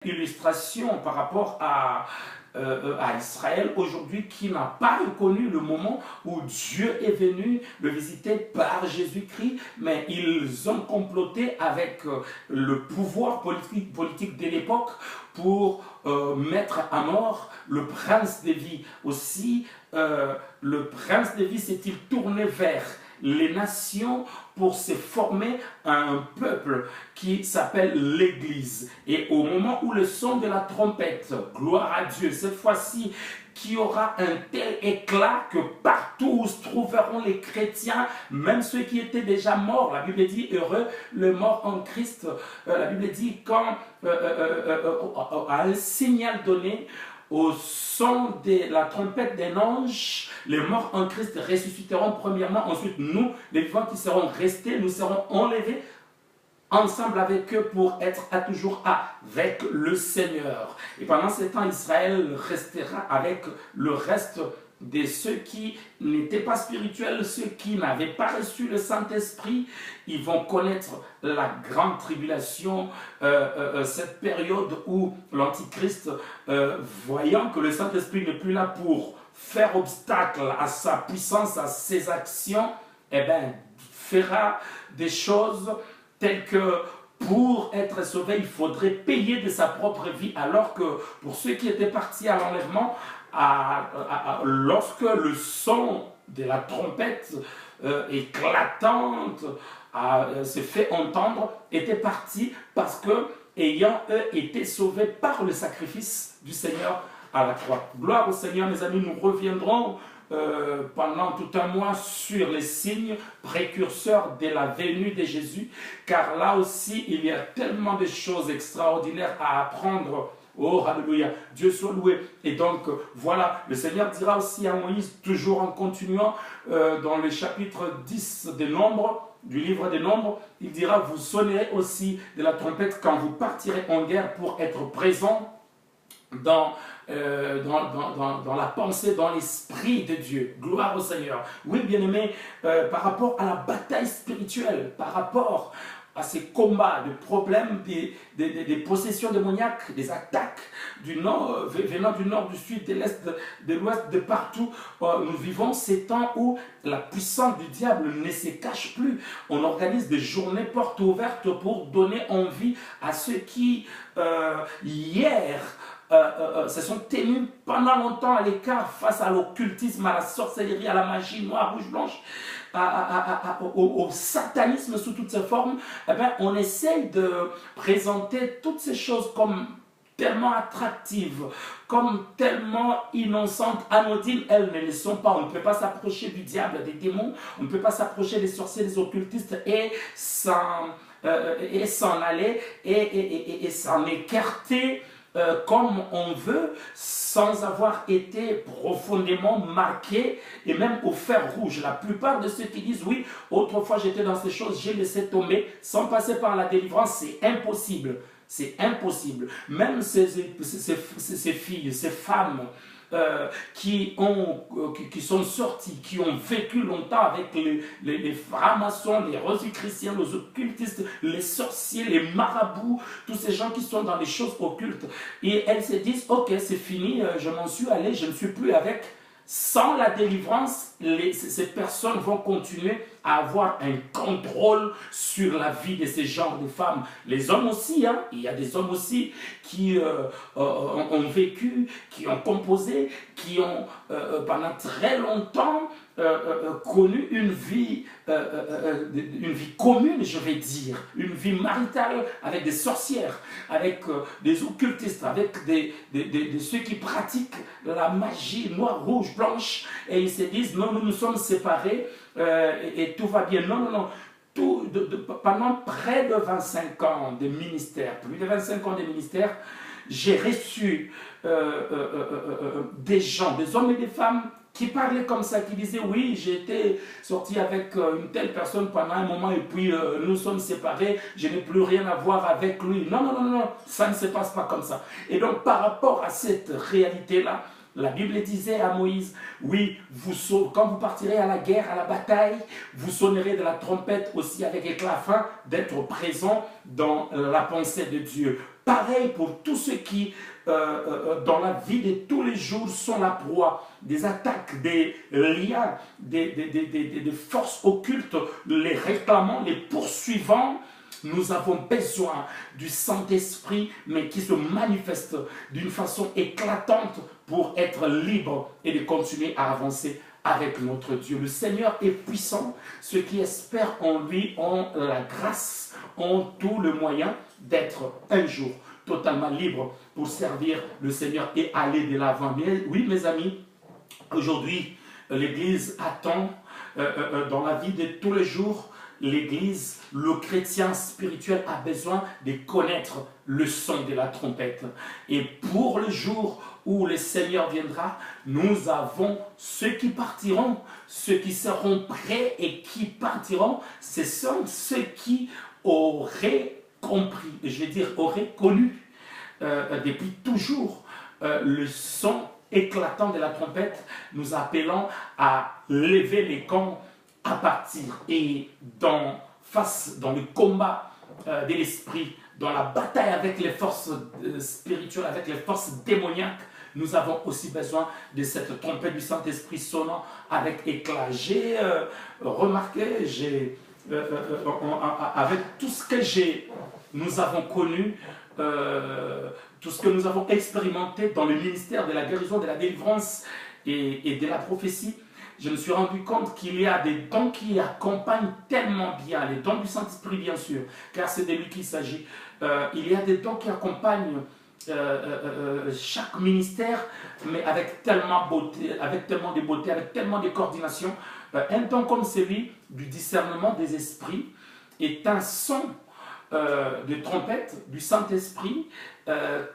Illustration par rapport à Israël aujourd'hui qui n'a pas reconnu le moment où Dieu est venu le visiter par Jésus-Christ, mais ils ont comploté avec le pouvoir politique de l'époque pour mettre à mort le prince de vie. Aussi, le prince de vie s'est-il tourné vers les nations pour se former un peuple qui s'appelle l'Église. Et au moment où le son de la trompette, gloire à Dieu, cette fois-ci, qui aura un tel éclat que partout où se trouveront les chrétiens, même ceux qui étaient déjà morts, la Bible dit heureux le mort en Christ, la Bible dit quand à un signal donné, au son de la trompette d'un ange, les morts en Christ ressusciteront premièrement. Ensuite, nous, les vivants qui serons restés, nous serons enlevés ensemble avec eux pour être à toujours avec le Seigneur. Et pendant ce temps, Israël restera avec le reste de ceux qui n'étaient pas spirituels, ceux qui n'avaient pas reçu le Saint-Esprit. Ils vont connaître la grande tribulation, cette période où l'Antichrist, voyant que le Saint-Esprit n'est plus là pour faire obstacle à sa puissance, à ses actions, eh bien, fera des choses telles que pour être sauvé, il faudrait payer de sa propre vie, alors que pour ceux qui étaient partis à l'enlèvement, lorsque le son de la trompette éclatante se fait entendre, était parti parce que, ayant eux été sauvés par le sacrifice du Seigneur à la croix. Gloire au Seigneur, mes amis, nous reviendrons pendant tout un mois sur les signes précurseurs de la venue de Jésus, car là aussi il y a tellement de choses extraordinaires à apprendre. Oh, alléluia, Dieu soit loué. Et donc, voilà, le Seigneur dira aussi à Moïse, toujours en continuant dans le chapitre 10 des Nombres, du livre des Nombres, il dira, vous sonnerez aussi de la trompette quand vous partirez en guerre pour être présent dans la pensée, dans l'esprit de Dieu. Gloire au Seigneur. Oui, bien-aimés, par rapport à la bataille spirituelle, par rapport à ces combats, des problèmes, des possessions démoniaques, des attaques du nord, venant du nord, du sud, de l'est, de l'ouest, de partout. Nous vivons ces temps où la puissance du diable ne se cache plus. On organise des journées portes ouvertes pour donner envie à ceux qui, hier, se sont tenus pendant longtemps à l'écart face à l'occultisme, à la sorcellerie, à la magie noire, rouge, blanche, au satanisme sous toutes ses formes. Eh bien, on essaye de présenter toutes ces choses comme tellement attractives, comme tellement innocentes, anodines. Elles ne le sont pas. On ne peut pas s'approcher du diable, des démons, on ne peut pas s'approcher des sorciers, des occultistes et s'en aller et s'en écarter comme on veut, sans avoir été profondément marqué et même au fer rouge. La plupart de ceux qui disent oui, autrefois j'étais dans ces choses, j'ai laissé tomber, sans passer par la délivrance, c'est impossible. C'est impossible. Même ces filles, ces femmes qui sont sortis, qui ont vécu longtemps avec les francs-maçons, les rosicruciens, les occultistes, les sorciers, les marabouts, tous ces gens qui sont dans les choses occultes. Et elles se disent, ok, c'est fini, je m'en suis allé, je ne suis plus avec. Sans la délivrance, ces personnes vont continuer à avoir un contrôle sur la vie de ces genres de femmes. Les hommes aussi, hein, il y a des hommes aussi qui ont vécu, qui ont composé, qui ont pendant très longtemps connu une vie commune, je vais dire, une vie maritale avec des sorcières, avec des occultistes, avec ceux qui pratiquent la magie noire, rouge, blanche, et ils se disent non, nous nous sommes séparés et tout va bien. Non, non, non. Pendant près de 25 ans de ministère, plus de 25 ans de ministère, j'ai reçu des gens, des hommes et des femmes qui parlaient comme ça, qui disaient oui, j'ai été sorti avec une telle personne pendant un moment et puis nous sommes séparés, je n'ai plus rien à voir avec lui. Non, non, non, non, ça ne se passe pas comme ça. Et donc par rapport à cette réalité-là, la Bible disait à Moïse, oui, quand vous partirez à la guerre, à la bataille, vous sonnerez de la trompette aussi avec éclat afin d'être présent dans la pensée de Dieu. pareil pour tous ceux qui, dans la vie de tous les jours, sont la proie des attaques, des liens, des forces occultes, les réclamant, les poursuivant. Nous avons besoin du Saint-Esprit, mais qui se manifeste d'une façon éclatante pour être libre et de continuer à avancer avec notre Dieu. Le Seigneur est puissant. Ceux qui espèrent en lui ont la grâce, ont tout le moyen d'être un jour totalement libre pour servir le Seigneur et aller de l'avant. Mais oui, mes amis, aujourd'hui, l'Église attend dans la vie de tous les jours. L'Église, le chrétien spirituel a besoin de connaître le son de la trompette. Et pour le jour où le Seigneur viendra, nous avons ceux qui partiront, ceux qui seront prêts et qui partiront. Ce sont ceux qui auraient compris, je vais dire auraient connu depuis toujours le son éclatant de la trompette, nous appelons à lever les camps à partir et dans le combat de l'esprit, dans la bataille avec les forces spirituelles, avec les forces démoniaques, nous avons aussi besoin de cette trompette du Saint-Esprit sonnant avec éclat. J'ai remarqué, avec tout ce que nous avons connu, tout ce que nous avons expérimenté dans le ministère de la guérison, de la délivrance et de la prophétie, je me suis rendu compte qu'il y a des dons qui accompagnent tellement bien, les dons du Saint-Esprit bien sûr, car c'est de lui qu'il s'agit. Il y a des dons qui accompagnent chaque ministère, mais avec tellement de beauté, avec tellement de coordination. Un don comme celui du discernement des esprits est un son de trompette du Saint-Esprit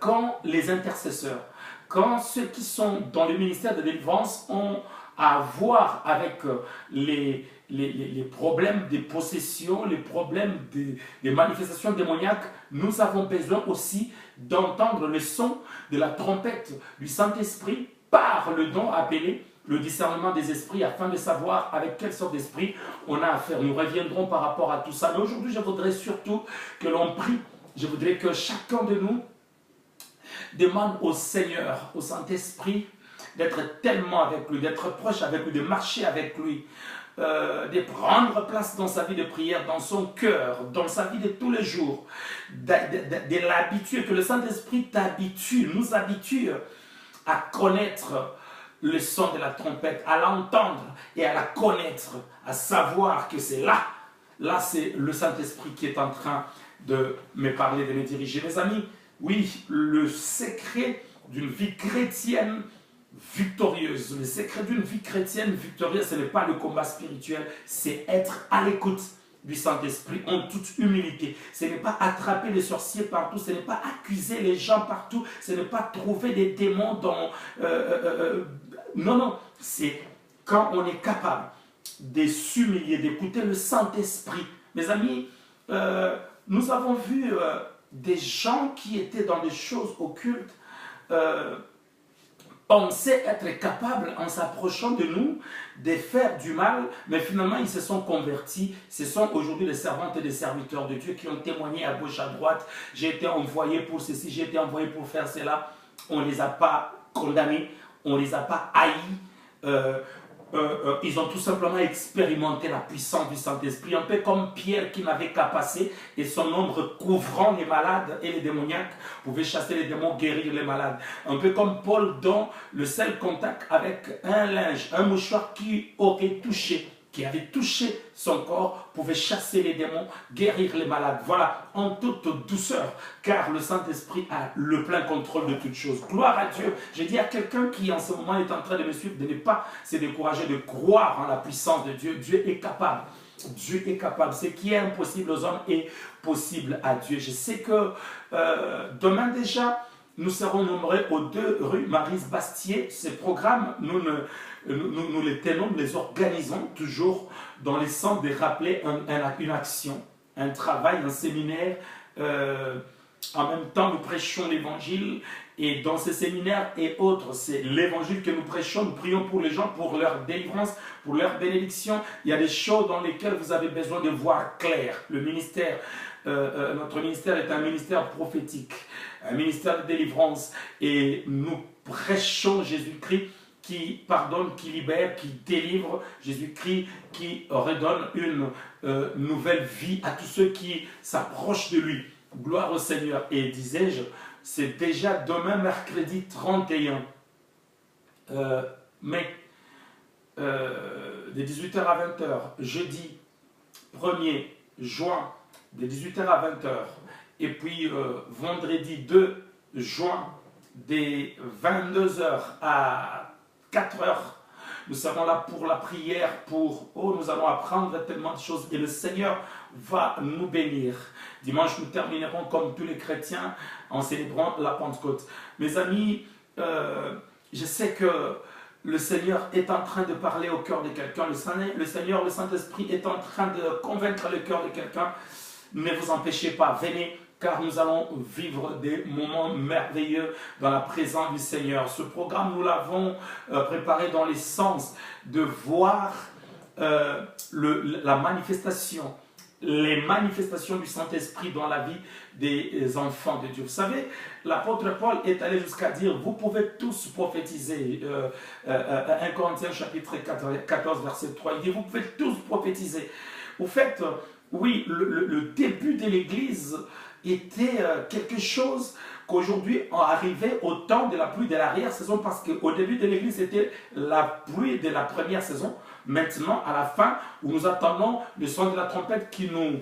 quand les intercesseurs, quand ceux qui sont dans le ministère de délivrance ont à voir avec les problèmes des possessions, les problèmes des manifestations démoniaques, nous avons besoin aussi d'entendre le son de la trompette du Saint-Esprit par le don appelé le discernement des esprits, afin de savoir avec quelle sorte d'esprit on a affaire. Nous reviendrons par rapport à tout ça. Mais aujourd'hui, je voudrais surtout que l'on prie. Je voudrais que chacun de nous demande au Seigneur, au Saint-Esprit, d'être tellement avec lui, d'être proche avec lui, de marcher avec lui, de prendre place dans sa vie de prière, dans son cœur, dans sa vie de tous les jours, de l'habituer, que le Saint-Esprit t'habitue, nous habitue à connaître le son de la trompette, à l'entendre et à la connaître, à savoir que c'est là c'est le Saint-Esprit qui est en train de me parler, de me diriger. Mes amis, oui, le secret d'une vie chrétienne victorieuse, le secret d'une vie chrétienne victorieuse, ce n'est pas le combat spirituel, c'est être à l'écoute du Saint-Esprit en toute humilité. Ce n'est pas attraper les sorciers partout, ce n'est pas accuser les gens partout, ce n'est pas trouver des démons dans... non, non, c'est quand on est capable de s'humilier, d'écouter le Saint-Esprit. Mes amis, nous avons vu des gens qui étaient dans des choses occultes, pensaient être capables, en s'approchant de nous, de faire du mal, mais finalement ils se sont convertis. Ce sont aujourd'hui les servantes et les serviteurs de Dieu qui ont témoigné à gauche, à droite. J'ai été envoyé pour ceci, j'ai été envoyé pour faire cela. On ne les a pas condamnés, on ne les a pas haïs. Ils ont tout simplement expérimenté la puissance du Saint-Esprit, un peu comme Pierre qui n'avait qu'à passer et son ombre couvrant les malades et les démoniaques pouvait chasser les démons, guérir les malades. Un peu comme Paul dont le seul contact avec un linge, un mouchoir qui avait touché son corps, pouvait chasser les démons, guérir les malades. Voilà, en toute douceur, car le Saint-Esprit a le plein contrôle de toutes choses. Gloire à Dieu. J'ai dit à quelqu'un qui en ce moment est en train de me suivre de ne pas se décourager, de croire en la puissance de Dieu. Dieu est capable. Dieu est capable. Ce qui est impossible aux hommes est possible à Dieu. Je sais que demain déjà, nous serons nombreux aux 2 rue Maryse-Bastier. Ces programmes, nous les tenons, nous les organisons toujours dans le sens de rappeler une action, un travail, un séminaire. En même temps, nous prêchons l'évangile. Et dans ces séminaires et autres, c'est l'évangile que nous prêchons. Nous prions pour les gens, pour leur délivrance, pour leur bénédiction. Il y a des choses dans lesquelles vous avez besoin de voir clair. Le ministère notre ministère est un ministère prophétique, un ministère de délivrance, et nous prêchons Jésus-Christ qui pardonne, qui libère, qui délivre, Jésus-Christ qui redonne une nouvelle vie à tous ceux qui s'approchent de lui. Gloire au Seigneur. Et disais-je, c'est déjà demain, mercredi 31 mai, de 18h à 20h, jeudi 1er juin, de 18h à 20h, et puis vendredi 2 juin, des 22h à 4h, nous serons là pour la prière, nous allons apprendre tellement de choses, et le Seigneur va nous bénir. Dimanche, nous terminerons comme tous les chrétiens en célébrant la Pentecôte. Mes amis, je sais que le Seigneur est en train de parler au cœur de quelqu'un. Le Seigneur, le Saint-Esprit est en train de convaincre le cœur de quelqu'un. Ne vous empêchez pas, venez, car nous allons vivre des moments merveilleux dans la présence du Seigneur. Ce programme, nous l'avons préparé dans le sens de voir la manifestation, les manifestations du Saint-Esprit dans la vie des enfants de Dieu. Vous savez, l'apôtre Paul est allé jusqu'à dire, vous pouvez tous prophétiser. 1 Corinthiens chapitre 14, verset 3, il dit, vous pouvez tous prophétiser. Au fait, oui, le début de l'Église était quelque chose qu'aujourd'hui on arrivait au temps de la pluie de l'arrière-saison, parce qu'au début de l'Église c'était la pluie de la première saison. Maintenant, à la fin, où nous attendons le son de la trompette qui nous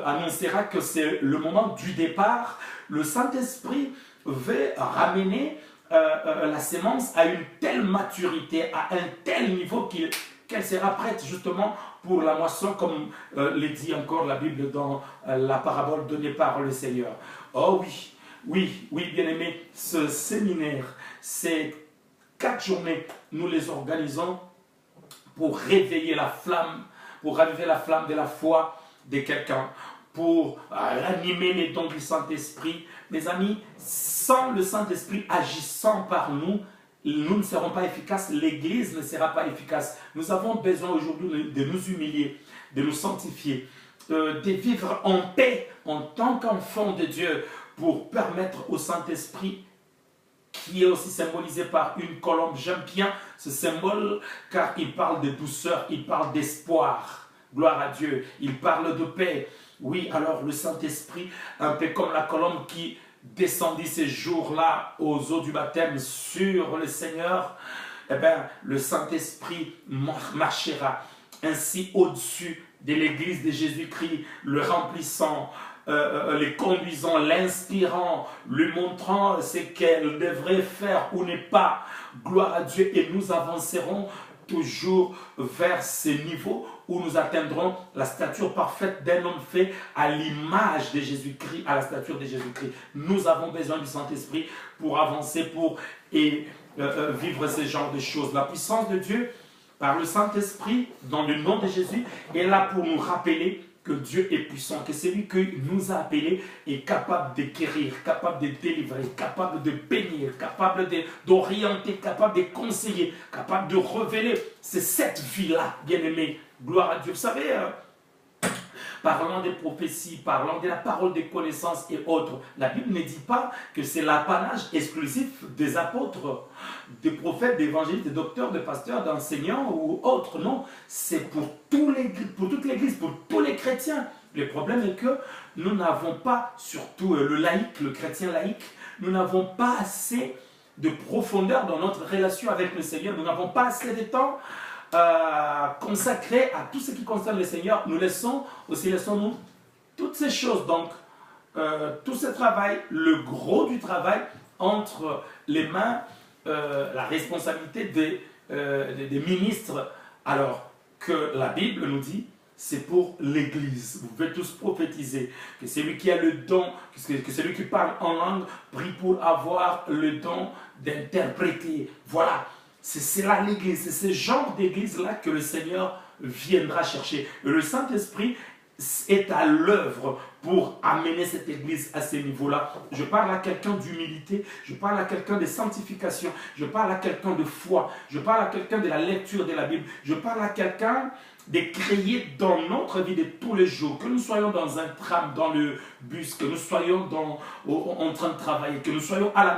annoncera que c'est le moment du départ, le Saint-Esprit veut ramener la sémence à une telle maturité, à un tel niveau qu'elle sera prête justement pour la moisson, comme le dit encore la Bible dans la parabole donnée par le Seigneur. Oh oui, oui, oui, bien-aimés, ce séminaire, ces 4 journées, nous les organisons pour réveiller la flamme, pour raviver la flamme de la foi de quelqu'un, pour ranimer les dons du Saint-Esprit. Mes amis, sans le Saint-Esprit agissant par nous, nous ne serons pas efficaces, l'Église ne sera pas efficace. Nous avons besoin aujourd'hui de nous humilier, de nous sanctifier, de vivre en paix en tant qu'enfants de Dieu, pour permettre au Saint-Esprit, qui est aussi symbolisé par une colombe. J'aime bien ce symbole car il parle de douceur, il parle d'espoir. Gloire à Dieu, il parle de paix. Oui, alors le Saint-Esprit, un peu comme la colombe qui descendit ces jours-là aux eaux du baptême sur le Seigneur, eh bien, le Saint-Esprit marchera ainsi au-dessus de l'Église de Jésus-Christ, le remplissant, les conduisant, l'inspirant, lui montrant ce qu'elle devrait faire ou n'est pas. Gloire à Dieu, et nous avancerons toujours vers ces niveaux où nous atteindrons la stature parfaite d'un homme fait à l'image de Jésus-Christ, à la stature de Jésus-Christ. Nous avons besoin du Saint-Esprit pour avancer, pour vivre ce genre de choses. La puissance de Dieu, par le Saint-Esprit, dans le nom de Jésus, est là pour nous rappeler que Dieu est puissant, que celui qui nous a appelés est capable de guérir, capable de délivrer, capable de bénir, capable d'orienter, capable de conseiller, capable de révéler. C'est cette vie-là, bien-aimé. Gloire à Dieu. Vous savez, parlant des prophéties, parlant de la parole des connaissances et autres, la Bible ne dit pas que c'est l'apanage exclusif des apôtres, des prophètes, d'évangélistes, des docteurs, des pasteurs, d'enseignants ou autres. Non, c'est pour toute l'Église, pour tous les chrétiens. Le problème est que nous n'avons pas, surtout le laïc, le chrétien laïc, nous n'avons pas assez de profondeur dans notre relation avec le Seigneur. Nous n'avons pas assez de temps consacré à tout ce qui concerne le Seigneur. Nous laissons-nous toutes ces choses. Donc, tout ce travail, le gros du travail, entre les mains, la responsabilité des ministres, alors que la Bible nous dit, c'est pour l'Église. Vous pouvez tous prophétiser, que celui qui a le don, que celui qui parle en langue, prie pour avoir le don d'interpréter. Voilà. C'est là l'Église, c'est ce genre d'Église-là que le Seigneur viendra chercher. Et le Saint-Esprit est à l'œuvre pour amener cette église à ce niveau-là. Je parle à quelqu'un d'humilité, je parle à quelqu'un de sanctification, je parle à quelqu'un de foi, je parle à quelqu'un de la lecture de la Bible, je parle à quelqu'un de créer dans notre vie de tous les jours, que nous soyons dans un tram, dans le bus, que nous soyons en train de travailler, que nous soyons à la